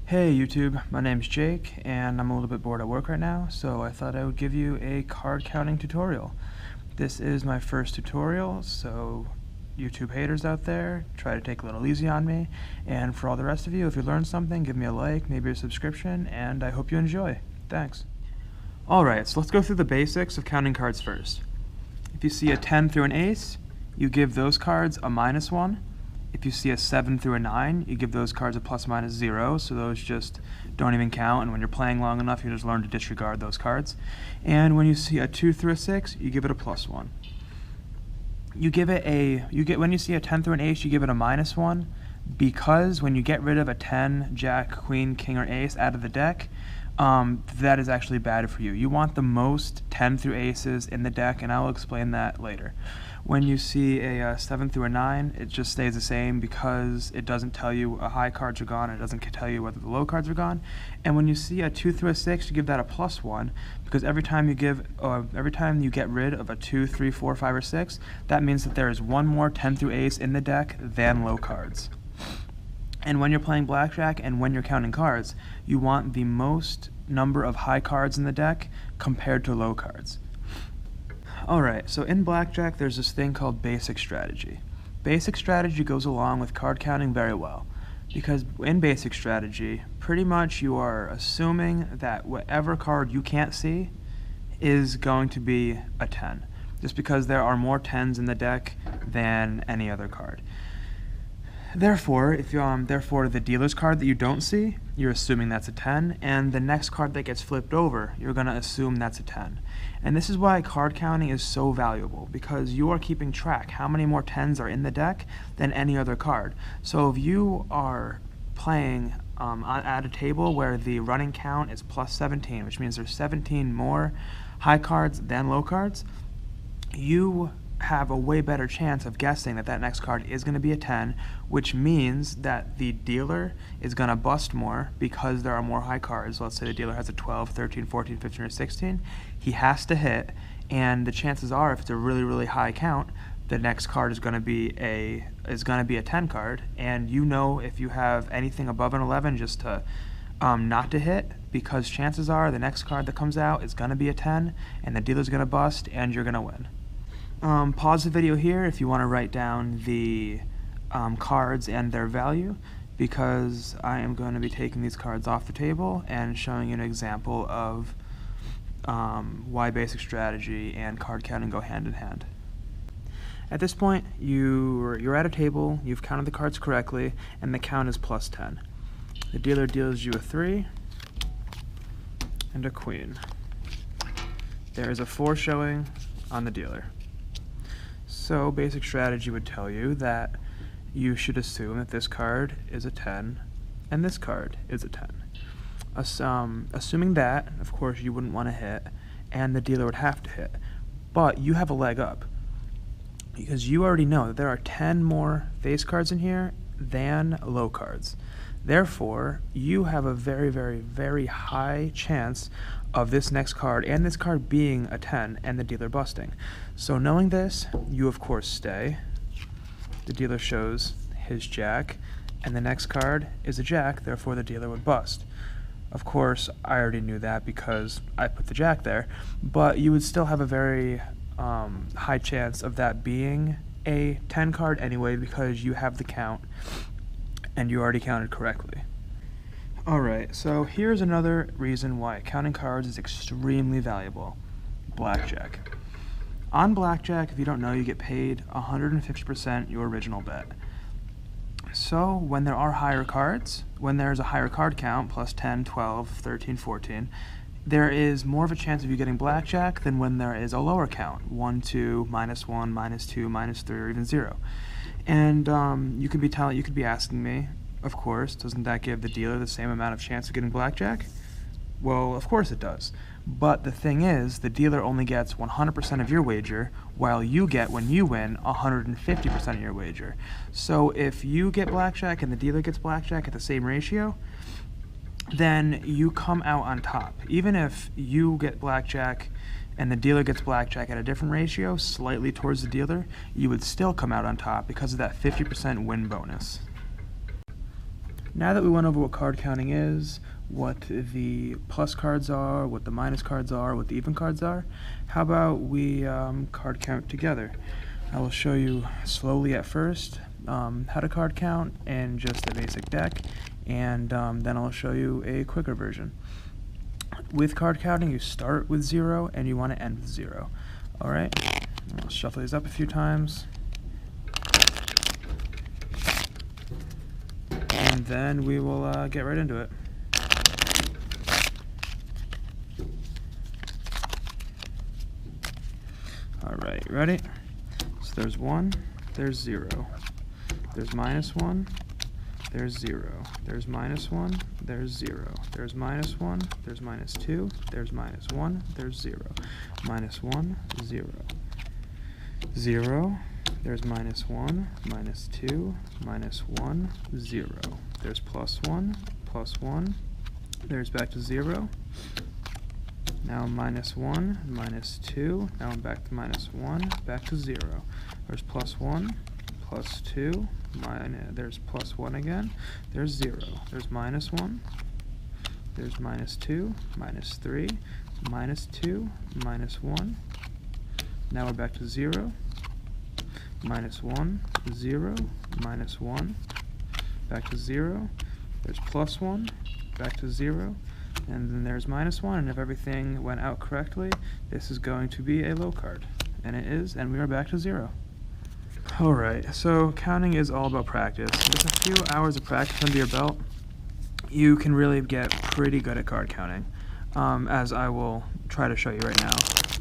Hey YouTube, my name's Jake and I'm a little bit bored at work right now, so I thought I would give you a card counting tutorial. This is my first tutorial, so YouTube haters out there, try to take a little easy on me, and for all the rest of you, if you learned something, give me a like, maybe a subscription, and I hope you enjoy. Thanks. Alright, so let's go through the basics of counting cards first. If you see a 10 through an ace, you give those cards a -1. If you see a 7 through a 9, you give those cards a ±0, so those just don't even count, and when you're playing long enough, you just learn to disregard those cards. And when you see a 2 through a 6, you give it a +1. When you see a 10 through an ace, you give it a -1, because when you get rid of a 10, jack, queen, king, or ace out of the deck, that is actually bad for you. You want the most 10 through aces in the deck, and I'll explain that later. When you see a 7 through a 9, it just stays the same because it doesn't tell you a high cards are gone, it doesn't tell you whether the low cards are gone. And when you see a 2 through a 6, you give that a +1, because every time you get rid of a 2, 3, 4, 5, or 6, that means that there is one more 10 through ace in the deck than low cards. And when you're playing blackjack and when you're counting cards, you want the most number of high cards in the deck compared to low cards. Alright, so in blackjack there's this thing called basic strategy. Basic strategy goes along with card counting very well, because in basic strategy, pretty much you are assuming that whatever card you can't see is going to be a 10, just because there are more 10s in the deck than any other card. Therefore, therefore the dealer's card that you don't see, you're assuming that's a 10, and the next card that gets flipped over, you're going to assume that's a 10. And this is why card counting is so valuable, because you are keeping track how many more 10s are in the deck than any other card. So if you are playing at a table where the running count is +17, which means there's 17 more high cards than low cards, you have a way better chance of guessing that that next card is going to be a 10, which means that the dealer is going to bust more because there are more high cards. Let's say the dealer has a 12, 13, 14, 15, or 16. He has to hit, and the chances are, if it's a really, really high count, the next card is going to be a 10 card, and you know if you have anything above an 11 just to not to hit, because chances are the next card that comes out is going to be a 10, and the dealer's going to bust, and you're going to win. Pause the video here if you want to write down the cards and their value, because I am going to be taking these cards off the table and showing you an example of why basic strategy and card counting go hand in hand. At this point, you're at a table, you've counted the cards correctly, and the count is +10. The dealer deals you a 3 and a queen. There is a 4 showing on the dealer. So basic strategy would tell you that you should assume that this card is a 10 and this card is a 10. Assuming that, of course, you wouldn't want to hit, and the dealer would have to hit. But you have a leg up, because you already know that there are 10 more face cards in here than low cards. Therefore, you have a very, very, very high chance of this next card and this card being a 10 and the dealer busting. So knowing this, you of course stay. The dealer shows his jack, and the next card is a jack, therefore the dealer would bust. Of course, I already knew that because I put the jack there, but you would still have a very high chance of that being a 10 card anyway, because you have the count and you already counted correctly. Alright, so here's another reason why counting cards is extremely valuable. Blackjack. On blackjack, if you don't know, you get paid 150% your original bet. So when there are higher cards, when there's a higher card count, plus 10, 12, 13, 14, there is more of a chance of you getting blackjack than when there is a lower count, 1, 2, -1, -2, -3, or even 0. And you could be asking me, of course, doesn't that give the dealer the same amount of chance of getting blackjack? Well, of course it does. But the thing is, the dealer only gets 100% of your wager, while you get, when you win, 150% of your wager. So if you get blackjack and the dealer gets blackjack at the same ratio, then you come out on top. Even if you get blackjack and the dealer gets blackjack at a different ratio, slightly towards the dealer, you would still come out on top because of that 50% win bonus. Now that we went over what card counting is, what the plus cards are, what the minus cards are, what the even cards are, how about we card count together? I will show you slowly at first how to card count in just a basic deck, and then I'll show you a quicker version. With card counting, you start with 0 and you want to end with 0. Alright, I'll shuffle these up a few times. And then we will get right into it. Alright, ready? So there's 1, there's 0. There's -1, there's 0. There's -1, there's 0. There's -1, there's -2, there's -1, there's 0. -1, 0. 0, there's -1, -2, -1, 0. There's +1, +1, there's back to 0. Now -1, -2, now I'm back to -1, back to 0. There's +1, +2, there's +1 again, there's 0. There's -1, there's -2, -3, -2, -1. Now we're back to 0. -1, 0, -1, back to 0. There's +1, back to 0. And then there's -1, and if everything went out correctly, this is going to be a low card. And it is, and we are back to 0. Alright, so counting is all about practice. With a few hours of practice under your belt, you can really get pretty good at card counting, as I will try to show you right now.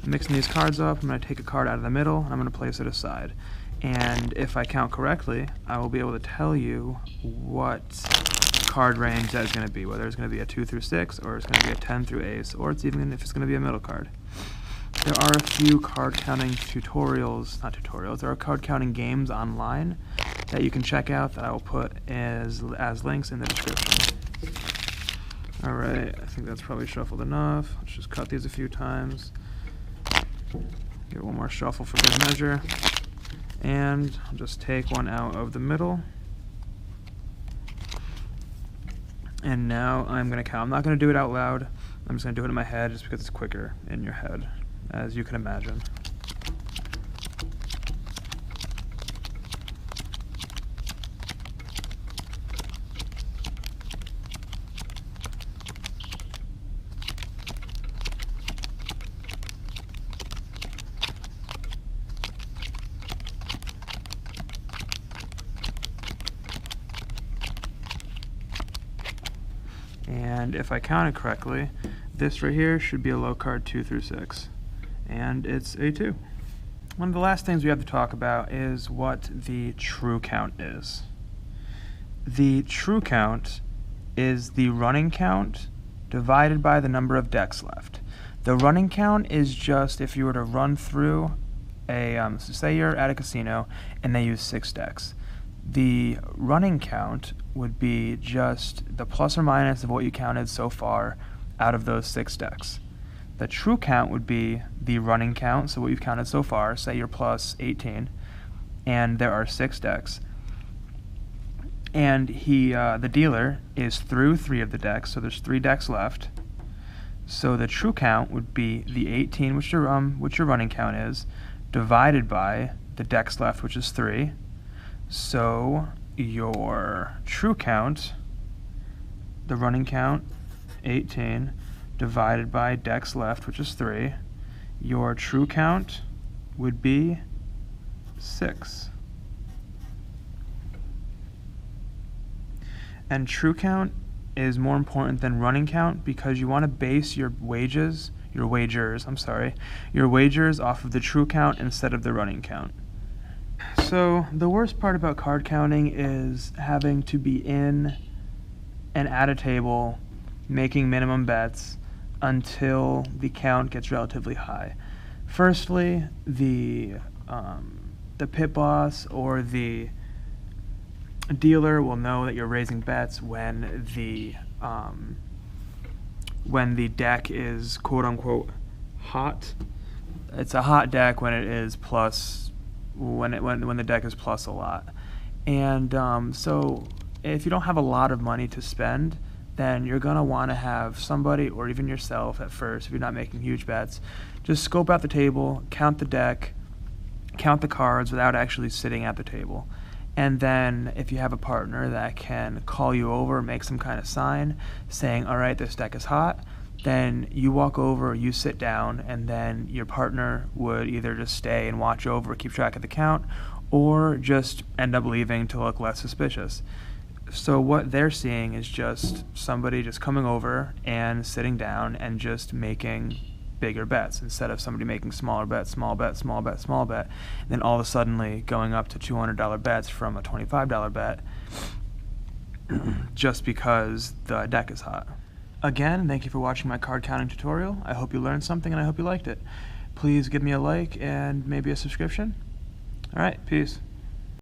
I'm mixing these cards up. I'm going to take a card out of the middle, and I'm going to place it aside. And if I count correctly, I will be able to tell you what card range that is going to be, whether it's going to be a 2 through 6, or it's going to be a 10 through ace, or it's even if it's going to be a middle card. There are a few card counting there are card counting games online that you can check out that I will put as links in the description. Alright, I think that's probably shuffled enough. Let's just cut these a few times. Give it one more shuffle for good measure. And I'll just take one out of the middle. And now I'm going to count. I'm not going to do it out loud. I'm just going to do it in my head just because it's quicker in your head, as you can imagine. And if I counted correctly, this right here should be a low card 2 through 6. And it's a 2. One of the last things we have to talk about is what the true count is. The true count is the running count divided by the number of decks left. The running count is just if you were to run through so say you're at a casino and they use 6 decks. The running count would be just the plus or minus of what you counted so far out of those 6 decks. The true count would be the running count, so what you've counted so far. Say you're plus 18, and there are 6 decks. And the dealer is through 3 of the decks, so there's 3 decks left. So the true count would be the 18, which your running count is, divided by the decks left, which is 3. So your true count, the running count, 18, divided by decks left, which is 3, your true count would be 6. And true count is more important than running count because you want to base your wagers off of the true count instead of the running count. So the worst part about card counting is having to be in and at a table making minimum bets until the count gets relatively high. Firstly, the pit boss or the dealer will know that you're raising bets when the deck is quote unquote hot. It's a hot deck when it is plus when the deck is plus a lot. And so if you don't have a lot of money to spend, then you're going to want to have somebody, or even yourself at first, if you're not making huge bets, just scope out the table, count the deck, count the cards without actually sitting at the table. And then if you have a partner that can call you over, make some kind of sign saying, all right, this deck is hot, then you walk over, you sit down, and then your partner would either just stay and watch over, keep track of the count, or just end up leaving to look less suspicious. So what they're seeing is just somebody just coming over and sitting down and just making bigger bets instead of somebody making smaller bets, small bet, small bet, small bet, and then all of a sudden going up to $200 bets from a $25 bet just because the deck is hot. Again, thank you for watching my card counting tutorial. I hope you learned something and I hope you liked it. Please give me a like and maybe a subscription. All right, peace.